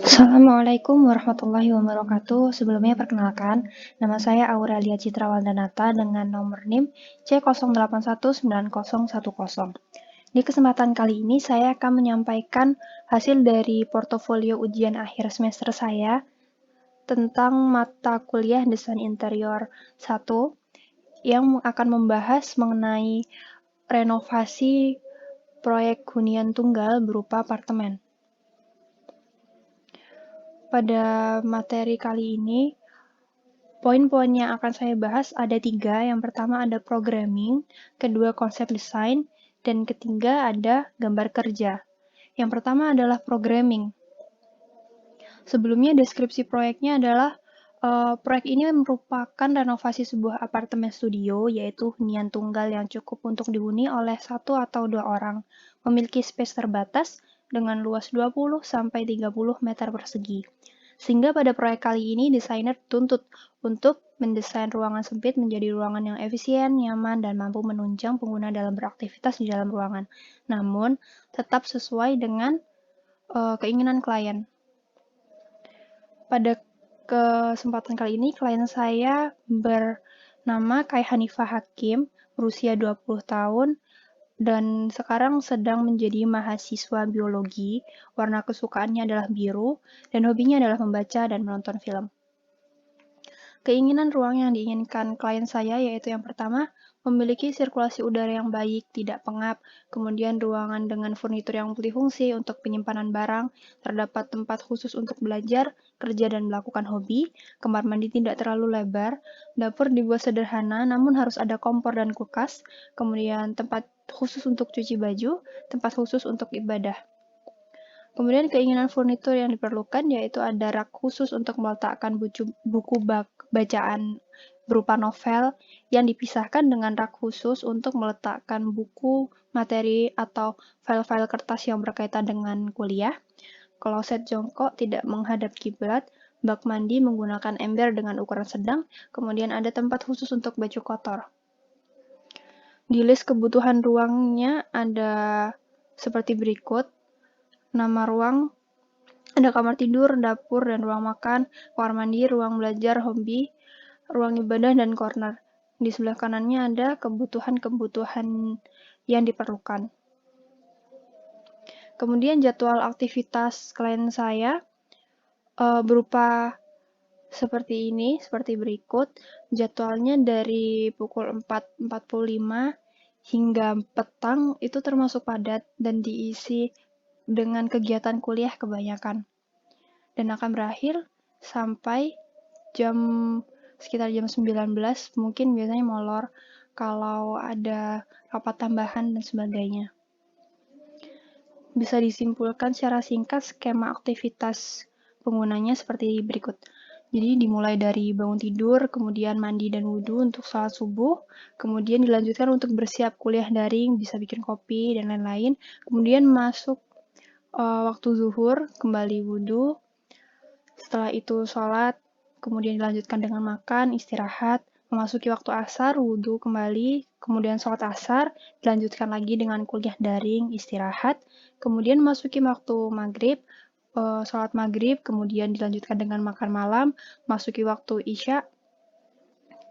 Assalamualaikum warahmatullahi wabarakatuh. Sebelumnya perkenalkan, nama saya Aurelia Citra Waldanata dengan nomor NIM C08190110. Di kesempatan kali ini saya akan menyampaikan hasil dari portofolio ujian akhir semester saya tentang mata kuliah Desain Interior 1 yang akan membahas mengenai renovasi proyek hunian tunggal berupa apartemen. Pada materi kali ini, poin-poin yang akan saya bahas ada 3. Yang pertama ada programming, kedua konsep desain, dan ketiga ada gambar kerja. Yang pertama adalah programming. Sebelumnya deskripsi proyeknya adalah proyek ini merupakan renovasi sebuah apartemen studio, yaitu hunian tunggal yang cukup untuk dihuni oleh 1 atau 2 orang, memiliki space terbatas dengan luas 20-30 meter persegi. Sehingga pada proyek kali ini, desainer dituntut untuk mendesain ruangan sempit menjadi ruangan yang efisien, nyaman, dan mampu menunjang pengguna dalam beraktivitas di dalam ruangan. Namun, tetap sesuai dengan keinginan klien. Pada kesempatan kali ini, klien saya bernama Kai Hanifah Hakim, berusia 20 tahun, dan sekarang sedang menjadi mahasiswa biologi. Warna kesukaannya adalah biru, dan hobinya adalah membaca dan menonton film. Keinginan ruang yang diinginkan klien saya yaitu yang pertama, memiliki sirkulasi udara yang baik, tidak pengap, kemudian ruangan dengan furnitur yang multifungsi untuk penyimpanan barang, terdapat tempat khusus untuk belajar, kerja, dan melakukan hobi, kamar mandi tidak terlalu lebar, dapur dibuat sederhana namun harus ada kompor dan kulkas, kemudian tempat khusus untuk cuci baju, tempat khusus untuk ibadah. Kemudian keinginan furnitur yang diperlukan yaitu ada rak khusus untuk meletakkan buku bacaan berupa novel yang dipisahkan dengan rak khusus untuk meletakkan buku, materi, atau file-file kertas yang berkaitan dengan kuliah. Kloset jongkok tidak menghadap kiblat, bak mandi menggunakan ember dengan ukuran sedang, kemudian ada tempat khusus untuk baju kotor. Di list kebutuhan ruangnya ada seperti berikut. Nama ruang, ada kamar tidur, dapur, dan ruang makan, kamar mandi, ruang belajar, hobi, ruang ibadah, dan corner. Di sebelah kanannya ada kebutuhan-kebutuhan yang diperlukan. Kemudian jadwal aktivitas klien saya berupa seperti ini, seperti berikut. Jadwalnya dari pukul 4.45 hingga petang itu termasuk padat dan diisi dengan kegiatan kuliah kebanyakan. Dan akan berakhir sampai sekitar jam 19, mungkin biasanya molor kalau ada rapat tambahan dan sebagainya. Bisa disimpulkan secara singkat skema aktivitas penggunanya seperti berikut. Jadi dimulai dari bangun tidur, kemudian mandi dan wudhu untuk sholat subuh, kemudian dilanjutkan untuk bersiap kuliah daring, bisa bikin kopi dan lain-lain, kemudian masuk waktu zuhur, kembali wudhu, setelah itu sholat, kemudian dilanjutkan dengan makan, istirahat, memasuki waktu asar, wudhu kembali, kemudian sholat asar, dilanjutkan lagi dengan kuliah daring, istirahat, kemudian memasuki waktu maghrib, sholat maghrib, kemudian dilanjutkan dengan makan malam, masuki waktu isya,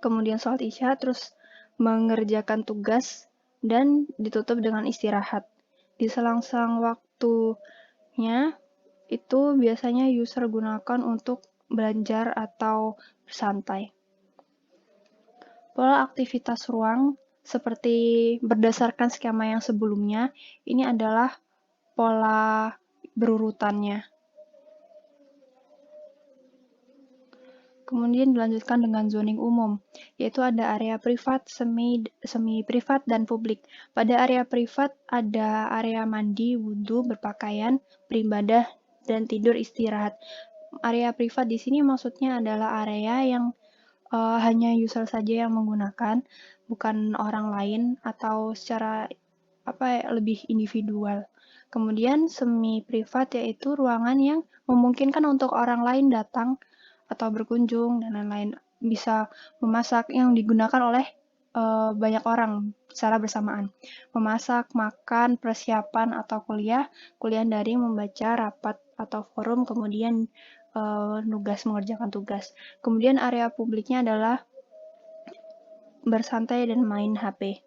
kemudian sholat isya, terus mengerjakan tugas, dan ditutup dengan istirahat. Di selang-selang waktunya, itu biasanya user gunakan untuk belajar atau bersantai. Pola aktivitas ruang seperti berdasarkan skema yang sebelumnya, ini adalah pola berurutannya. Kemudian dilanjutkan dengan zoning umum, yaitu ada area privat, semi-privat, dan publik. Pada area privat ada area mandi, wudhu, berpakaian, beribadah, dan tidur istirahat. Area privat di sini maksudnya adalah area yang hanya user saja yang menggunakan, bukan orang lain atau secara lebih individual. Kemudian semi-privat yaitu ruangan yang memungkinkan untuk orang lain datang atau berkunjung dan lain-lain, bisa memasak yang digunakan oleh banyak orang secara bersamaan. Memasak, makan, persiapan atau kuliah daring, membaca, rapat atau forum, kemudian nugas, mengerjakan tugas. Kemudian area publiknya adalah bersantai dan main HP.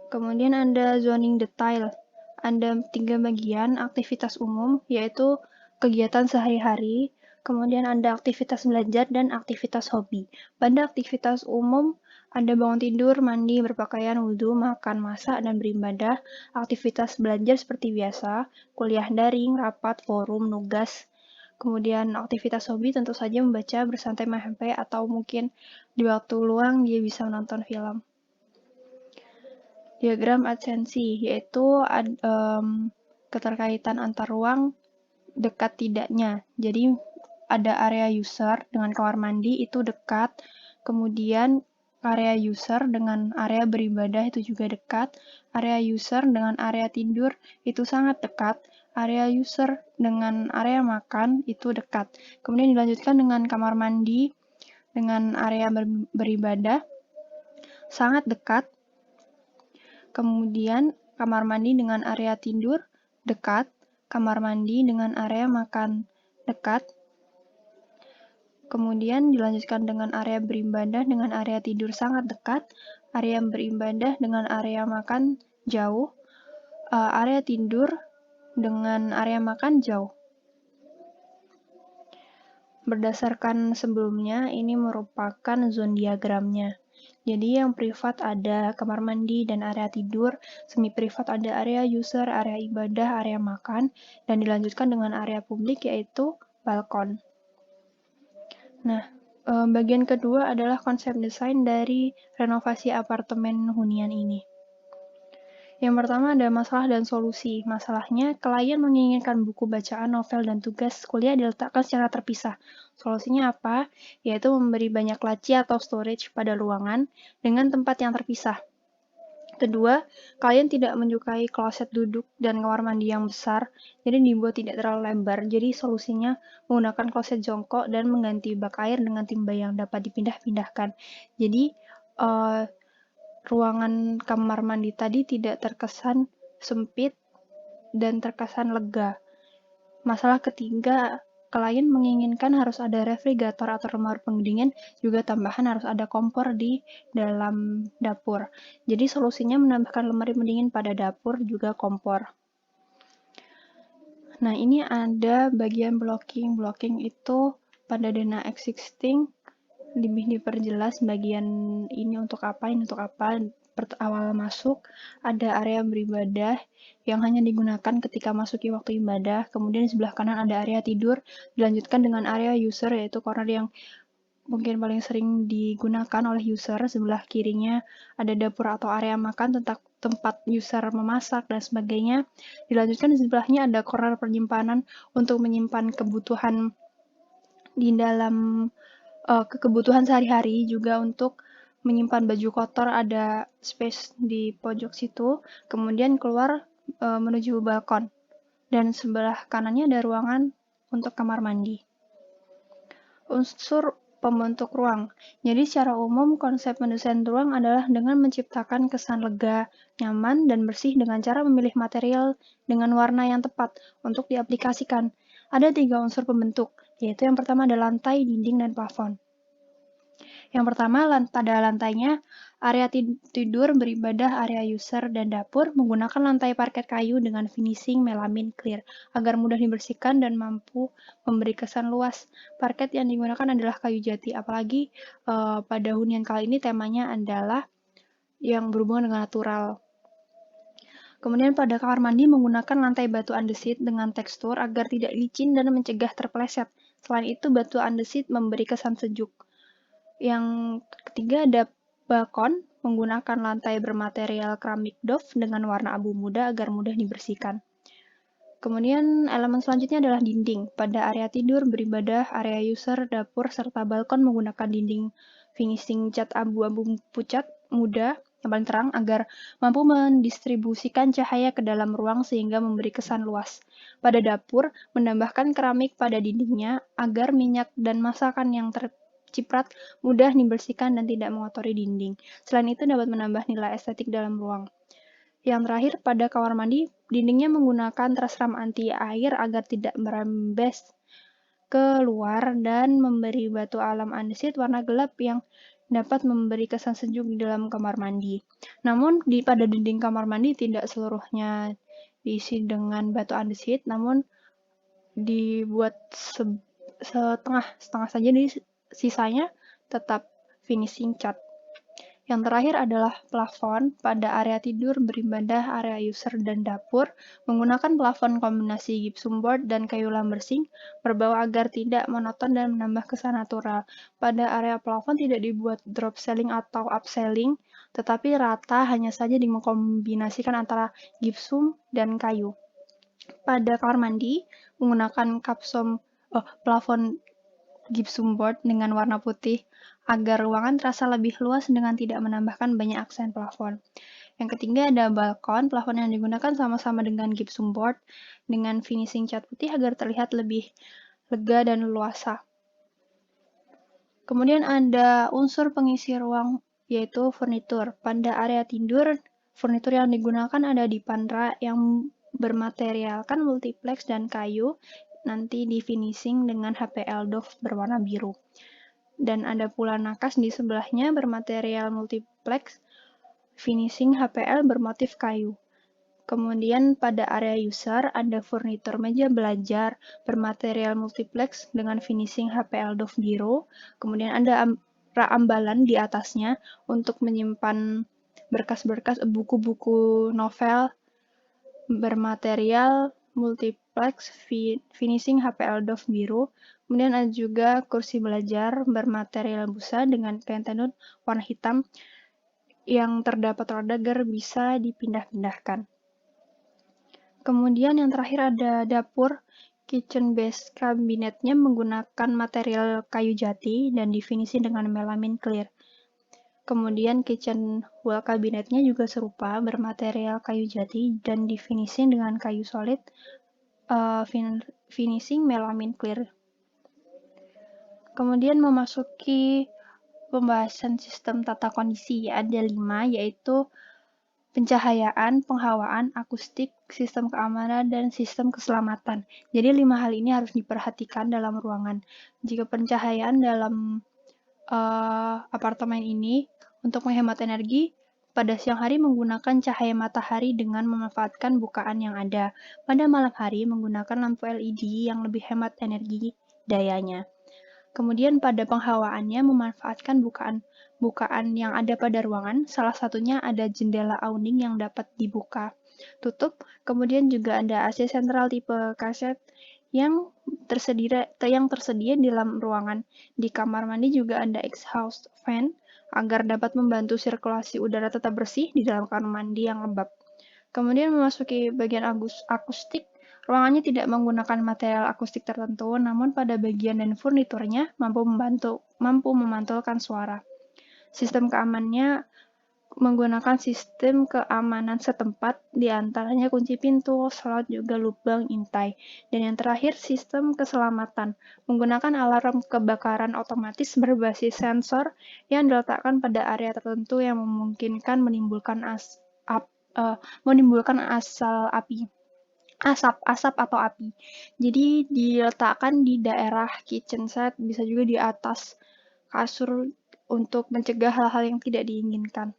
Kemudian ada zoning detail. Ada 3 bagian aktivitas umum, yaitu kegiatan sehari-hari, kemudian ada aktivitas belajar dan aktivitas hobi. Pada aktivitas umum, ada bangun tidur, mandi, berpakaian, wudhu, makan, masak, dan beribadah. Aktivitas belajar seperti biasa, kuliah daring, rapat, forum, nugas. Kemudian aktivitas hobi tentu saja membaca, bersantai main HP, atau mungkin di waktu luang dia bisa menonton film. Diagram adsensi, yaitu keterkaitan antar ruang dekat tidaknya. Jadi ada area user dengan kamar mandi itu dekat, kemudian area user dengan area beribadah itu juga dekat, area user dengan area tidur itu sangat dekat, area user dengan area makan itu dekat. Kemudian dilanjutkan dengan kamar mandi dengan area beribadah sangat dekat. Kemudian kamar mandi dengan area tidur dekat, kamar mandi dengan area makan dekat. Kemudian dilanjutkan dengan area beribadah dengan area tidur sangat dekat, area beribadah dengan area makan jauh, area tidur dengan area makan jauh. Berdasarkan sebelumnya, ini merupakan zone diagramnya. Jadi yang privat ada kamar mandi dan area tidur, semi privat ada area user, area ibadah, area makan, dan dilanjutkan dengan area publik yaitu balkon. Nah, bagian kedua adalah konsep desain dari renovasi apartemen hunian ini. Yang pertama ada masalah dan solusi. Masalahnya, klien menginginkan buku bacaan, novel, dan tugas kuliah diletakkan secara terpisah. Solusinya apa? Yaitu memberi banyak laci atau storage pada ruangan dengan tempat yang terpisah. Kedua, klien tidak menyukai kloset duduk dan kamar mandi yang besar, jadi dibuat tidak terlalu lebar. Jadi solusinya menggunakan kloset jongkok dan mengganti bak air dengan timba yang dapat dipindah-pindahkan. Jadi, ruangan kamar mandi tadi tidak terkesan sempit dan terkesan lega. Masalah ketiga, klien menginginkan harus ada refrigerator atau lemari pendingin, juga tambahan harus ada kompor di dalam dapur. Jadi solusinya menambahkan lemari pendingin pada dapur, juga kompor. Nah, ini ada bagian blocking. Blocking itu pada dana existing lebih diperjelas bagian ini untuk apa, ini untuk apa. Awal masuk ada area beribadah yang hanya digunakan ketika masuki waktu ibadah, kemudian di sebelah kanan ada area tidur, dilanjutkan dengan area user yaitu corner yang mungkin paling sering digunakan oleh user, sebelah kirinya ada dapur atau area makan, tempat user memasak dan sebagainya. Dilanjutkan di sebelahnya ada corner penyimpanan untuk menyimpan kebutuhan di dalam kebutuhan sehari-hari, juga untuk menyimpan baju kotor ada space di pojok situ, kemudian keluar menuju balkon, dan sebelah kanannya ada ruangan untuk kamar mandi. Unsur pembentuk ruang. Jadi secara umum konsep mendesain ruang adalah dengan menciptakan kesan lega, nyaman, dan bersih dengan cara memilih material dengan warna yang tepat untuk diaplikasikan. Ada 3 unsur pembentuk, yaitu yang pertama ada lantai, dinding, dan plafon. Yang pertama, pada lantainya, area tidur, beribadah, area user, dan dapur menggunakan lantai parket kayu dengan finishing melamin clear, agar mudah dibersihkan dan mampu memberi kesan luas. Parket yang digunakan adalah kayu jati, apalagi pada hunian kali ini temanya adalah yang berhubungan dengan natural. Kemudian pada kamar mandi menggunakan lantai batu andesit dengan tekstur agar tidak licin dan mencegah terpeleset. Selain itu, batu andesit memberi kesan sejuk. Yang ketiga ada balkon, menggunakan lantai bermaterial keramik doff dengan warna abu muda agar mudah dibersihkan. Kemudian elemen selanjutnya adalah dinding. Pada area tidur, beribadah, area user, dapur, serta balkon menggunakan dinding finishing cat abu-abu pucat muda yang paling terang agar mampu mendistribusikan cahaya ke dalam ruang sehingga memberi kesan luas. Pada dapur, menambahkan keramik pada dindingnya agar minyak dan masakan yang ciprat, mudah dibersihkan, dan tidak mengotori dinding. Selain itu dapat menambah nilai estetik dalam ruang. Yang terakhir, pada kamar mandi, dindingnya menggunakan trasram anti air agar tidak merembes keluar dan memberi batu alam andesit warna gelap yang dapat memberi kesan sejuk di dalam kamar mandi. Namun pada dinding kamar mandi tidak seluruhnya diisi dengan batu andesit, namun dibuat setengah saja, jadi sisanya tetap finishing cat. Yang terakhir adalah plafon. Pada area tidur, beribadah, area user, dan dapur menggunakan plafon kombinasi gypsum board dan kayu lambersing berbau agar tidak monoton dan menambah kesan natural. Pada area plafon tidak dibuat drop ceiling atau upselling, tetapi rata, hanya saja dikombinasikan antara gypsum dan kayu. Pada kamar mandi menggunakan plafon gypsum board dengan warna putih agar ruangan terasa lebih luas dengan tidak menambahkan banyak aksen plafon. Yang ketiga ada balkon. Plafon yang digunakan sama-sama dengan gypsum board dengan finishing cat putih agar terlihat lebih lega dan leluasa. Kemudian ada unsur pengisi ruang yaitu furnitur. Pada area tidur, furnitur yang digunakan ada dipan rak yang bermaterialkan multiplex dan kayu, nanti di finishing dengan HPL Dove berwarna biru. Dan ada pula nakas di sebelahnya bermaterial multiplex, finishing HPL bermotif kayu. Kemudian pada area user ada furnitur meja belajar bermaterial multiplex dengan finishing HPL Dove biru. Kemudian ada rak ambalan di atasnya untuk menyimpan berkas-berkas buku-buku novel bermaterial multiplex finishing HPL Dove biru. Kemudian ada juga kursi belajar bermaterial busa dengan kain tenun warna hitam yang terdapat roda agar bisa dipindah-pindahkan. Kemudian yang terakhir ada dapur. Kitchen base kabinetnya menggunakan material kayu jati dan difinisi dengan melamin clear. Kemudian kitchen wall kabinetnya juga serupa, bermaterial kayu jati dan difinishing dengan kayu solid, finishing melamin clear. Kemudian memasuki pembahasan sistem tata kondisi, ada 5, yaitu pencahayaan, penghawaan, akustik, sistem keamanan, dan sistem keselamatan. Jadi 5 hal ini harus diperhatikan dalam ruangan. Jika pencahayaan dalam apartemen ini untuk menghemat energi, pada siang hari menggunakan cahaya matahari dengan memanfaatkan bukaan yang ada. Pada malam hari menggunakan lampu LED yang lebih hemat energi dayanya. Kemudian pada penghawaannya memanfaatkan bukaan yang ada pada ruangan, salah satunya ada jendela awning yang dapat dibuka tutup. Kemudian juga ada AC sentral tipe kaset yang tersedia di dalam ruangan. Di kamar mandi juga ada exhaust fan agar dapat membantu sirkulasi udara tetap bersih di dalam kamar mandi yang lembab. Kemudian memasuki bagian akustik. Ruangannya tidak menggunakan material akustik tertentu, namun pada bagian dan furniturnya mampu memantulkan suara. Sistem keamanannya menggunakan sistem keamanan setempat, diantaranya kunci pintu, slot, juga lubang intai. Dan yang terakhir, sistem keselamatan, menggunakan alarm kebakaran otomatis berbasis sensor yang diletakkan pada area tertentu yang memungkinkan menimbulkan asap atau api. Jadi diletakkan di daerah kitchen set, bisa juga di atas kasur untuk mencegah hal-hal yang tidak diinginkan.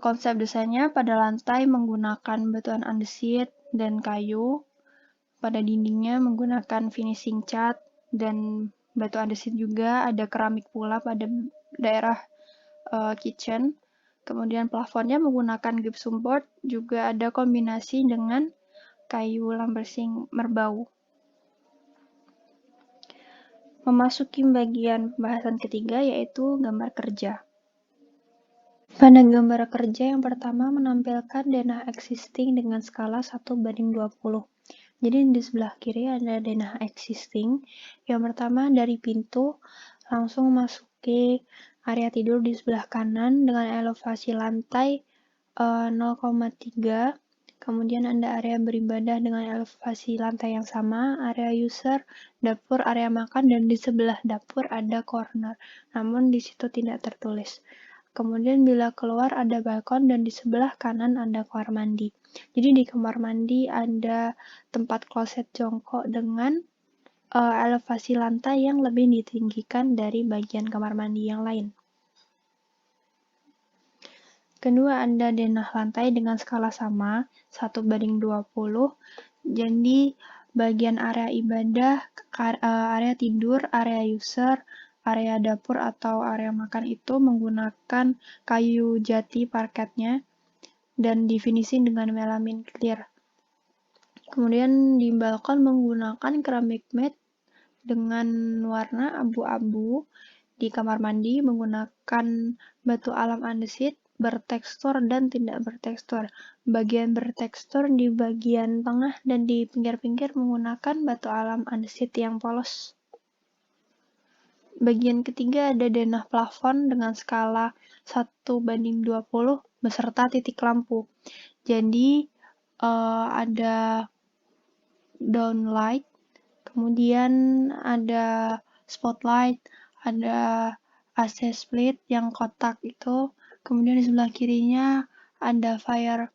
Konsep desainnya pada lantai menggunakan batuan andesit dan kayu. Pada dindingnya menggunakan finishing cat dan batu andesit juga. Ada keramik pula pada daerah kitchen. Kemudian plafonnya menggunakan gypsum board, juga ada kombinasi dengan kayu lambersing merbau. Memasuki bagian pembahasan ketiga yaitu gambar kerja. Pada gambar kerja yang pertama menampilkan denah existing dengan skala 1:20. Jadi di sebelah kiri ada denah existing. Yang pertama dari pintu langsung masuki area tidur di sebelah kanan dengan elevasi lantai 0,3 Kemudian ada area beribadah dengan elevasi lantai yang sama, area user, dapur, area makan, dan di sebelah dapur ada corner. Namun di situ tidak tertulis. Kemudian bila keluar ada balkon dan di sebelah kanan ada kamar mandi. Jadi di kamar mandi ada tempat kloset jongkok dengan elevasi lantai yang lebih ditinggikan dari bagian kamar mandi yang lain. Kedua, ada denah lantai dengan skala sama, 1:20. Jadi, bagian area ibadah, area tidur, area user, area dapur atau area makan itu menggunakan kayu jati parketnya dan difinisi dengan melamin clear. Kemudian di balkon menggunakan keramik matte dengan warna abu-abu. Di kamar mandi menggunakan batu alam andesit, bertekstur dan tidak bertekstur. Bagian bertekstur di bagian tengah dan di pinggir-pinggir menggunakan batu alam andesit yang polos. Bagian ketiga ada denah plafon dengan skala 1:20 beserta titik lampu. Jadi ada downlight, kemudian ada spotlight, ada AC split yang kotak itu, kemudian di sebelah kirinya ada fire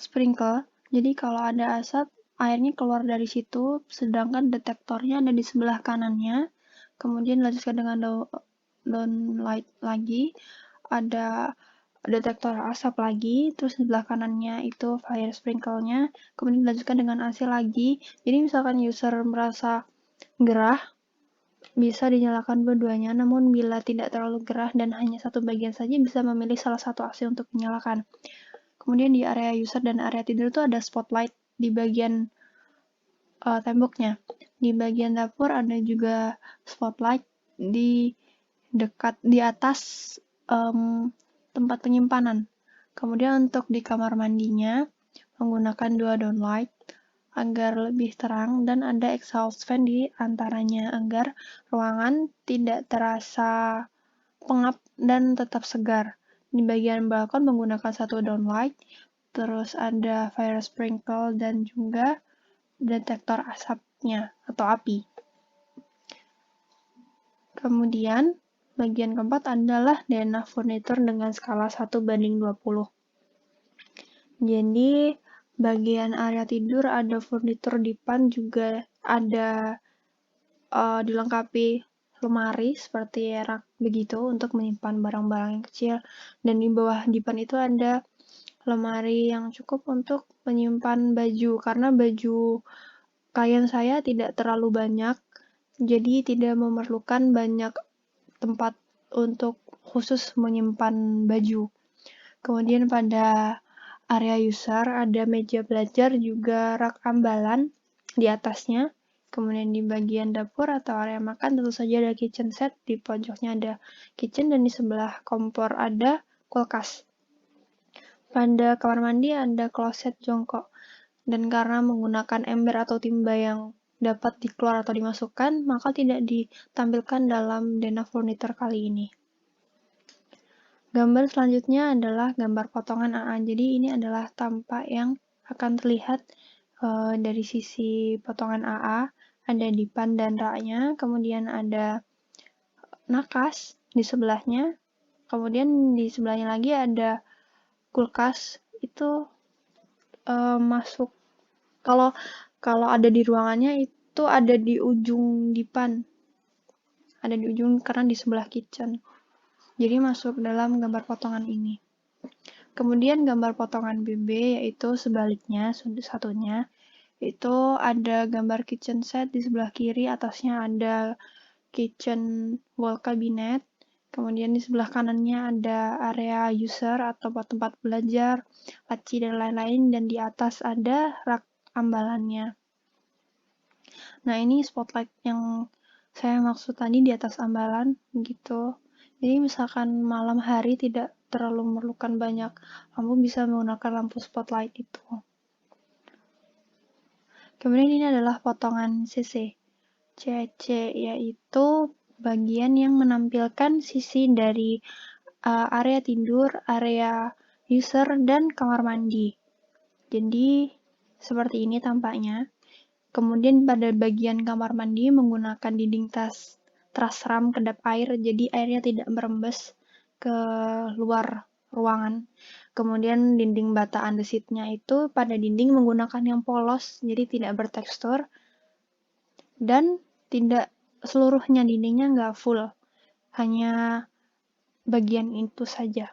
sprinkle. Jadi kalau ada asap, airnya keluar dari situ, sedangkan detektornya ada di sebelah kanannya. Kemudian dilanjutkan dengan downlight lagi, ada detektor asap lagi, terus di sebelah kanannya itu fire sprinkle-nya, kemudian dilanjutkan dengan AC lagi. Jadi misalkan user merasa gerah, bisa dinyalakan dua-duanya, namun bila tidak terlalu gerah dan hanya satu bagian saja, bisa memilih salah satu AC untuk dinyalakan. Kemudian di area user dan area tidur itu ada spotlight di bagian temboknya. Di bagian dapur ada juga spotlight di atas tempat penyimpanan. Kemudian untuk di kamar mandinya menggunakan dua downlight agar lebih terang dan ada exhaust fan di antaranya agar ruangan tidak terasa pengap dan tetap segar. Di bagian balkon menggunakan satu downlight, terus ada fire sprinkle dan juga detektor asapnya atau api. Kemudian bagian keempat adalah denah furnitur dengan skala 1:20. Jadi bagian area tidur ada furnitur dipan, juga ada dilengkapi lemari seperti rak begitu untuk menyimpan barang-barang yang kecil, dan di bawah dipan itu ada lemari yang cukup untuk menyimpan baju, karena baju klien saya tidak terlalu banyak, jadi tidak memerlukan banyak tempat untuk khusus menyimpan baju. Kemudian pada area user ada meja belajar, juga rak ambalan di atasnya. Kemudian di bagian dapur atau area makan tentu saja ada kitchen set, di pojoknya ada kitchen dan di sebelah kompor ada kulkas. Pada kamar mandi ada kloset jongkok, dan karena menggunakan ember atau timba yang dapat dikeluar atau dimasukkan, maka tidak ditampilkan dalam denah furnitur kali ini. Gambar selanjutnya adalah gambar potongan AA. Jadi ini adalah tampak yang akan terlihat dari sisi potongan AA. Ada dipan dan raknya, kemudian ada nakas di sebelahnya, kemudian di sebelahnya lagi ada kulkas. Itu masuk, kalau ada di ruangannya itu ada di ujung dipan, ada di ujung karena di sebelah kitchen, jadi masuk dalam gambar potongan ini. Kemudian gambar potongan BB yaitu sebaliknya, satunya itu ada gambar kitchen set di sebelah kiri, atasnya ada kitchen wall cabinet, kemudian di sebelah kanannya ada area user atau tempat belajar, laci dan lain-lain, dan di atas ada rak ambalannya. Nah, ini spotlight yang saya maksud tadi di atas ambalan gitu. Jadi misalkan malam hari tidak terlalu memerlukan banyak lampu, bisa menggunakan lampu spotlight itu. Kemudian ini adalah potongan CC. CC yaitu bagian yang menampilkan sisi dari area tidur, area user, dan kamar mandi. Jadi seperti ini tampaknya. Kemudian pada bagian kamar mandi menggunakan dinding truss ram kedap air, jadi airnya tidak merembes ke luar ruangan. Kemudian dinding bata andesitnya itu pada dinding menggunakan yang polos, jadi tidak bertekstur, dan tidak seluruhnya dindingnya nggak full, hanya bagian itu saja.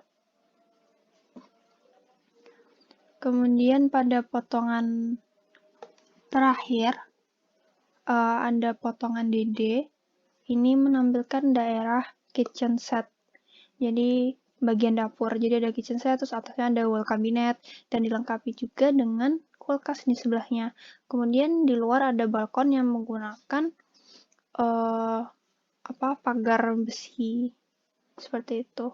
Kemudian pada potongan terakhir ada potongan DD. Ini menampilkan daerah kitchen set. Jadi bagian dapur. Jadi ada kitchen set, terus atasnya ada wall cabinet, dan dilengkapi juga dengan kulkas di sebelahnya. Kemudian di luar ada balkon yang menggunakan pagar besi seperti itu.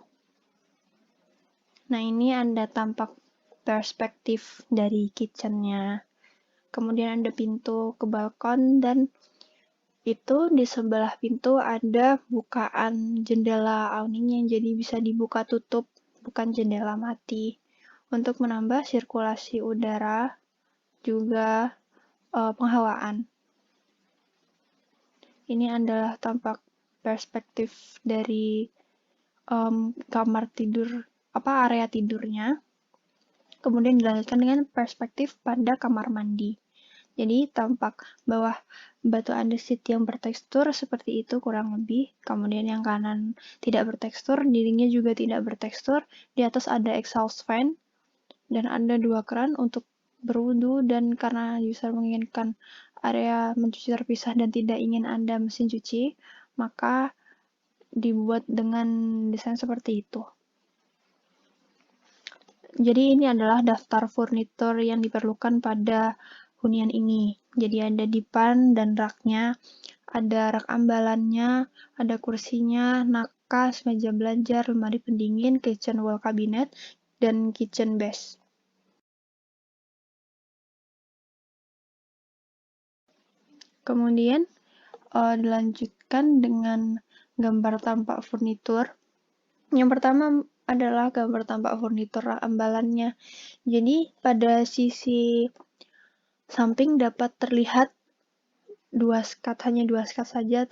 Nah, ini ada tampak perspektif dari kitchennya. Kemudian ada pintu ke balkon, dan itu di sebelah pintu ada bukaan jendela awning yang jadi bisa dibuka tutup, bukan jendela mati, untuk menambah sirkulasi udara juga penghawaan. Ini adalah tampak perspektif dari kamar tidur, area tidurnya. Kemudian dilanjutkan dengan perspektif pada kamar mandi. Jadi tampak bawah batu andesit yang bertekstur seperti itu kurang lebih. Kemudian yang kanan tidak bertekstur, dindingnya juga tidak bertekstur. Di atas ada exhaust fan dan ada 2 keran untuk berwudu, dan karena user menginginkan area mencuci terpisah dan tidak ingin ada mesin cuci, maka dibuat dengan desain seperti itu. Jadi ini adalah daftar furnitur yang diperlukan pada hunian ini. Jadi ada dipan dan raknya, ada rak ambalannya, ada kursinya, nakas, meja belajar, lemari pendingin, kitchen wall cabinet, dan kitchen base. Kemudian dilanjutkan dengan gambar tampak furnitur. Yang pertama adalah gambar tampak furnitur rak ambalannya. Jadi pada sisi samping dapat terlihat hanya dua skat saja,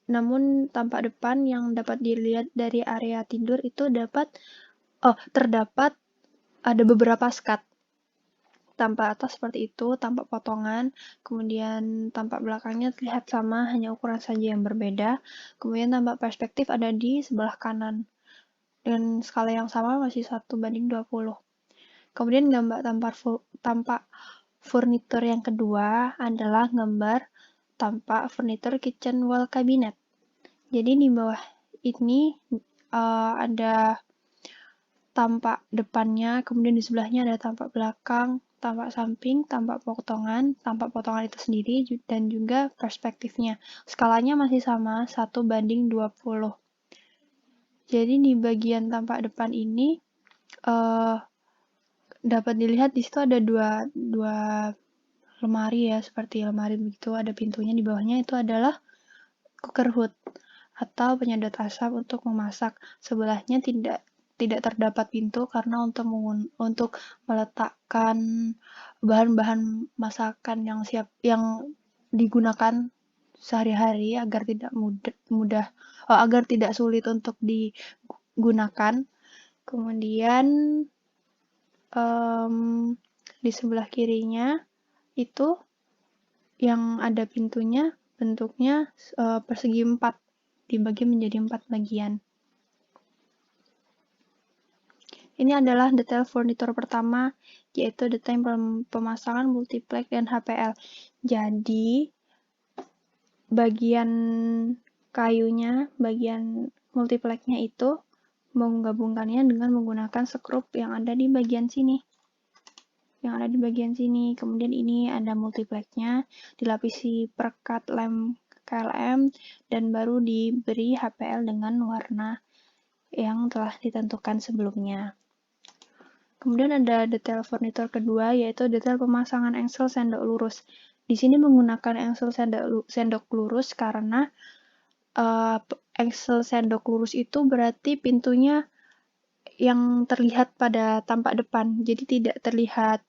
namun tampak depan yang dapat dilihat dari area tidur itu terdapat ada beberapa skat. Tampak atas seperti itu, tampak potongan, kemudian tampak belakangnya terlihat sama, hanya ukuran saja yang berbeda. Kemudian tampak perspektif ada di sebelah kanan. Dan skala yang sama masih 1:20. Kemudian gambar tampak furnitur yang kedua adalah gambar tampak furnitur kitchen wall cabinet. Jadi di bawah ini ada tampak depannya, kemudian di sebelahnya ada tampak belakang, tampak samping, tampak potongan itu sendiri, dan juga perspektifnya. Skalanya masih sama, 1:20. Jadi di bagian tampak depan ini dapat dilihat di situ ada dua lemari ya, seperti lemari begitu, ada pintunya. Di bawahnya itu adalah cooker hood atau penyedot asap untuk memasak. Sebelahnya tidak terdapat pintu karena untuk meletakkan bahan-bahan masakan yang digunakan sehari-hari agar tidak sulit untuk digunakan. Kemudian di sebelah kirinya itu yang ada pintunya bentuknya persegi 4, dibagi menjadi 4 bagian. Ini adalah detail furnitur pertama, yaitu detail pemasangan multiplex dan HPL. Jadi bagian kayunya, bagian multiplexnya itu menggabungkannya dengan menggunakan skrup yang ada di bagian sini. Kemudian ini ada multiplexnya, dilapisi perekat lem KLM, dan baru diberi HPL dengan warna yang telah ditentukan sebelumnya. Kemudian ada detail furnitur kedua, yaitu detail pemasangan engsel sendok lurus. Di sini menggunakan engsel sendok lurus karena engsel sendok lurus itu berarti pintunya yang terlihat pada tampak depan, jadi tidak terlihat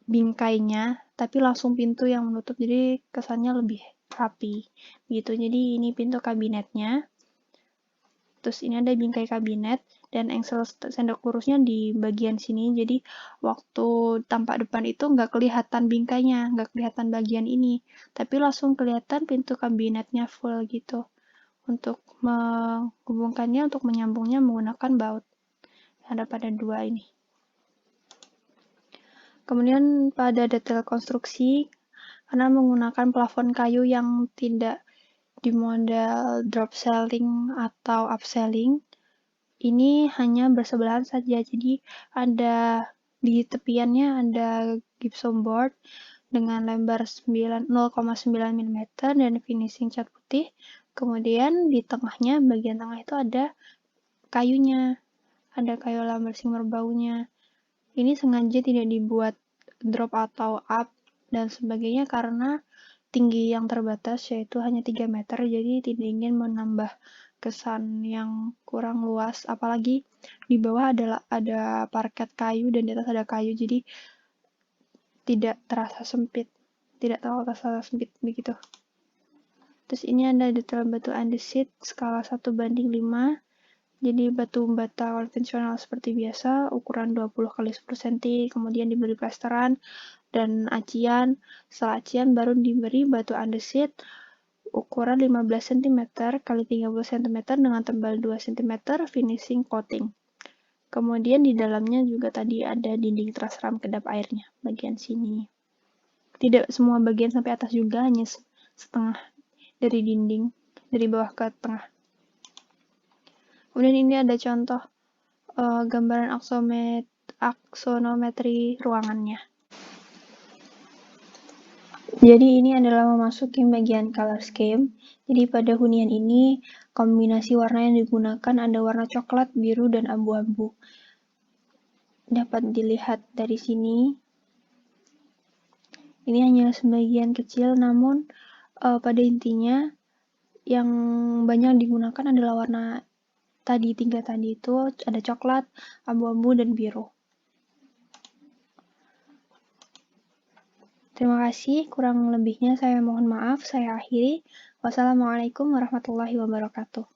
bingkainya, tapi langsung pintu yang menutup, jadi kesannya lebih rapi gitu. Jadi ini pintu kabinetnya, terus ini ada bingkai kabinet, dan engsel sendok lurusnya di bagian sini, jadi waktu tampak depan itu nggak kelihatan bingkainya, nggak kelihatan bagian ini, tapi langsung kelihatan pintu kabinetnya full gitu. Untuk menghubungkannya, untuk menyambungnya menggunakan baut. Ada pada dua ini. Kemudian pada detail konstruksi, karena menggunakan plafon kayu yang tidak dimodel drop ceiling atau upselling, ini hanya bersebelahan saja. Jadi ada di tepiannya ada gypsum board dengan lebar 0,9 mm dan finishing cat putih. Kemudian di tengahnya, bagian tengah itu ada kayunya, ada kayu lambasing berbaunya. Ini sengaja tidak dibuat drop atau up dan sebagainya karena tinggi yang terbatas, yaitu hanya 3 meter, jadi tidak ingin menambah kesan yang kurang luas, apalagi di bawah ada parket kayu dan di atas ada kayu, jadi tidak terasa sempit, tidak terlalu terasa sempit begitu. Terus ini ada detail batu andesit skala 1:5. Jadi batu bata konvensional seperti biasa, ukuran 20 x 10 cm, kemudian diberi plesteran dan acian. Setelah acian baru diberi batu andesit ukuran 15 cm x 30 cm dengan tebal 2 cm, finishing coating. Kemudian di dalamnya juga tadi ada dinding terseram kedap airnya, bagian sini. Tidak semua bagian sampai atas juga, hanya setengah dari dinding, dari bawah ke tengah. Kemudian ini ada contoh gambaran aksonometri ruangannya. Jadi ini adalah memasuki bagian color scheme. Jadi pada hunian ini kombinasi warna yang digunakan ada warna coklat, biru, dan abu-abu. Dapat dilihat dari sini. Ini hanya sebagian kecil, namun pada intinya yang banyak digunakan adalah warna tiga tadi itu, ada coklat, abu-abu, dan biru. Terima kasih, kurang lebihnya saya mohon maaf, saya akhiri. Wassalamualaikum warahmatullahi wabarakatuh.